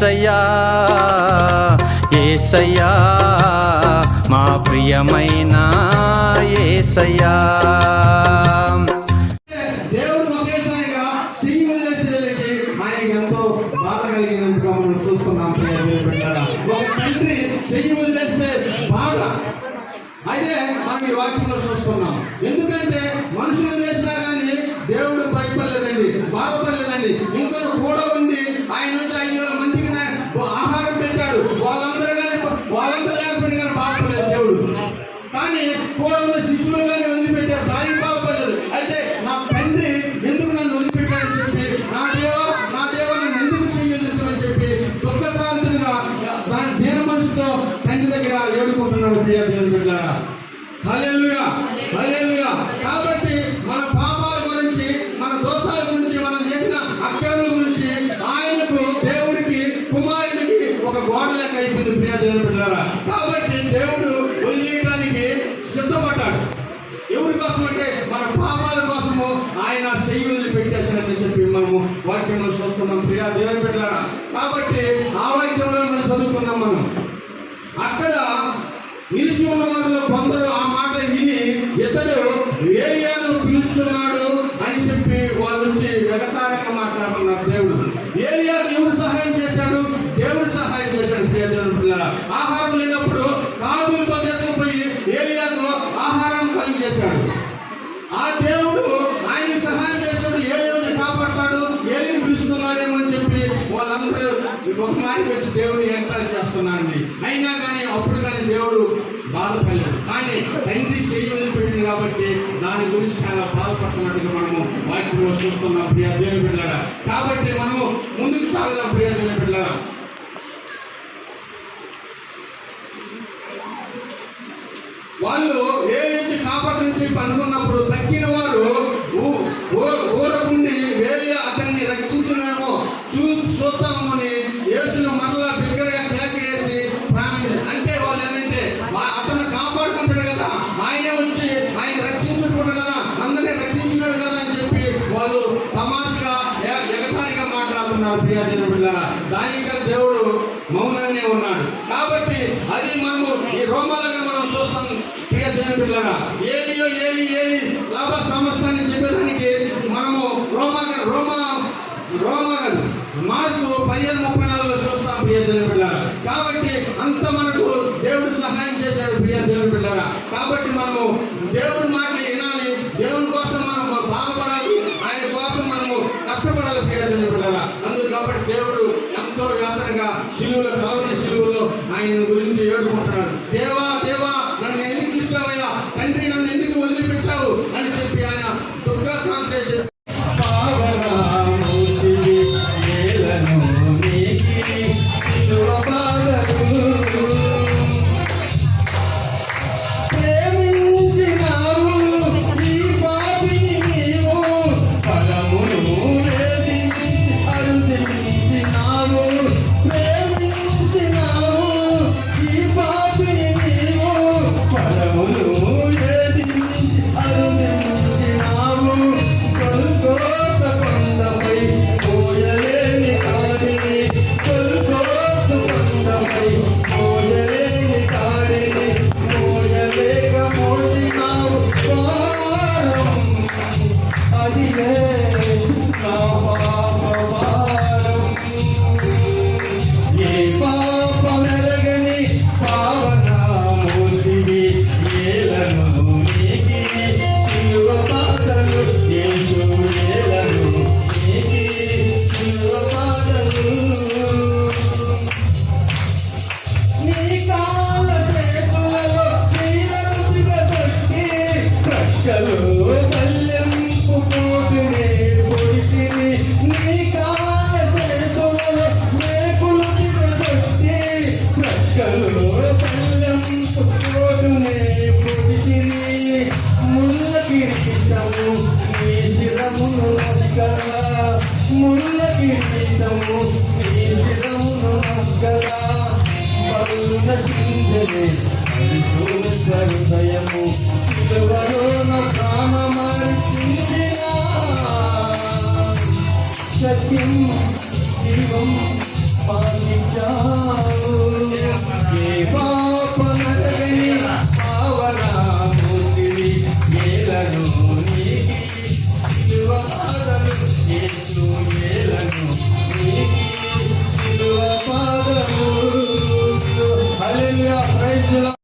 యేసయ్యా యేసయ్యా మా ప్రియమైన యేసయ్యా. దేవుడు ఒకేసారిగా శ్రీవల్లేశ్వరులకి ఆయనకి ఎంతో బాధ కలిగినందుకు మనం చూస్తున్నాం. ఒక తండ్రి చెయ్యి వదిలేస్తే బాధ అయితే మనం ఈ వాక్యంలో చూస్తున్నాం. ఎందుకంటే మనుషులు చేసినా కానీ దేవుడు భయపడలేదండి, బాధపడలేదండి. ఇంకా కూడా ఉండి ఆయన నుంచి 5,000 మందికి ఆహారం పెట్టాడు. వాళ్ళందరూ లేకపోయినా కానీ బాధపడలేదు దేవుడు. కానీ కూడా ఉన్న శిష్యులు కానీ వదిలిపెట్టారు, దానికి బాధపడలేదు. అయితే నా తండ్రి ఎందుకు నన్ను వదిలిపెట్టాడని చెప్పి నా దేవ నన్ను ఎందుకు చేయొద్దని చెప్పి దుఃఖకాంతులుగా దాని దీన మనసుతో తండ్రి దగ్గర ఏడుకుంటున్నాడు. ప్రియ దేవుని బిడ్డలారా, హల్లెలూయా హల్లెలూయా. కాబట్టి మన పాపాల గురించి, మన దోషాల గురించి, మనం చేసిన అక్రమాల గురించి ఆయనకు దేవుడికి కుమారుడికి ఒక గోడ లెక్క అయిపోయింది. ప్రియ దేవుని బిడ్డలారా, కాబట్టి దేవుడు వదిలేయడానికి సిద్ధపడ్డాడు. ఎవరి కోసం అంటే మన పాపాల కోసము ఆయన చెయ్యి పెట్టేసాడని చెప్పి మనము వాక్యంలో చూస్తున్నాం. ప్రియ దేవుని బిడ్డలారా, కాబట్టి ఆ వాక్యంలో మనం చదువుకున్నాం. మనం అక్కడ నిలిచి ఉన్న వారిలో కొందరు ఆ మాట విని ఇతడు ఏలియాను పిలుస్తున్నాడు అని చెప్పి వాళ్ళ నుంచి వెగటారంగా మాట్లాడుతున్నారు. దేవుడు ఏలియాను ఎవరు సహాయం చేశాడు? దేవుడు సహాయం చేశాడు. ప్రియ దేవుని బిడ్డలారా, ఆహారం లేనప్పుడు కాదులతో తీసుకుపోయి ఏలియాకు ఆహారం కలిగి చేశాడు. ఆ దేవుడు ఆయన సహాయం చేస్తాడు, ఏలియాని కాపాడతాడు, ఏలిని పిలుస్తున్నాడేమో అని చెప్పి వాళ్ళందరూ ఒక మాట వచ్చి దేవుని ఎంకరేజ్ చేస్తున్నాడండి. అయినా కానీ అప్పుడు కానీ దేవుడు బాధపడలేదు. కానీ తండ్రి చెయ్యి వదిలిపెట్టింది కాబట్టి దాని గురించి చాలా బాధపడుతున్నట్టుగా మనము వాక్యంలో చూస్తున్నాం. ప్రియ దేవుని బిడ్డలారా, కాబట్టి మనము ముందుకు సాగుదాం. ప్రియ దేవుని బిడ్డలారా, వాళ్ళు వేలించి కాపాడించి అనుకున్నప్పుడు తక్కిన వారు ఊరకుండి వేలి అతన్ని రక్షించడమేమో చూస్తాము అని యేసును మరలా బిగ్గరగా కేకేసి అంటే వాళ్ళు ఏంటంటే అతను కాపాడుకుంటాడు కదా, ఆయనే వచ్చి ఆయన రక్షించుకుంటాడు కదా, అందరినీ రక్షించినాడు కదా అని చెప్పి వాళ్ళు తమాషగా ఎగతాళిగా మాట్లాడుతున్నారు. ప్రియ దేవుని బిడ్డలారా, దానికి దేవుడు మౌనంగానే ఉన్నాడు. కాబట్టి అది మనము ఈ రోమాలను మనం చూస్తాం. ప్రియ దేవుని బిడ్డలారా, ఏలి లాభ సమస్తాన్ని చెప్పేదానికి మనము మార్కు 15:34 చూస్తాం. ప్రియ దేవుని బిడ్డలారా, కాబట్టి అంత మనకు దేవుడు సహాయం చేశాడు. ప్రియ దేవుని బిడ్డలారా, కాబట్టి మనము దేవుడి మాటలు వినాలి, దేవుని కోసం మనం బాధపడాలి, ఆయన కోసం మనము కష్టపడాలి. ప్రియ దేవుని బిడ్డలారా, అందుకు కాబట్టి దేవుడు ఎంతో యాత్రగా సిలువలో ఆయన గురించి ఏడుకుంటున్నాడు. దేవా దేవా నన్ను ఎందుకు ఇస్తావయ్యా, తండ్రి నన్ను ఎందుకు వదిలిపెట్టావు అని చెప్పి ఆయన దుఃఖాకాంత ముళ్ళ కిరీటము నీ శిరమును నగ్గగా పరుణ చిందెనే హృదయము శిలువలోన ప్రాణమర్పించిన సత్యం జీవం పాలించావు ఏ పాపనరగని పావనామూర్తివి ఏలను నీకి శిలువపాదము యేసు ఏలను నీకి శిలువపాదము హల్లెలూయా ప్రైజ్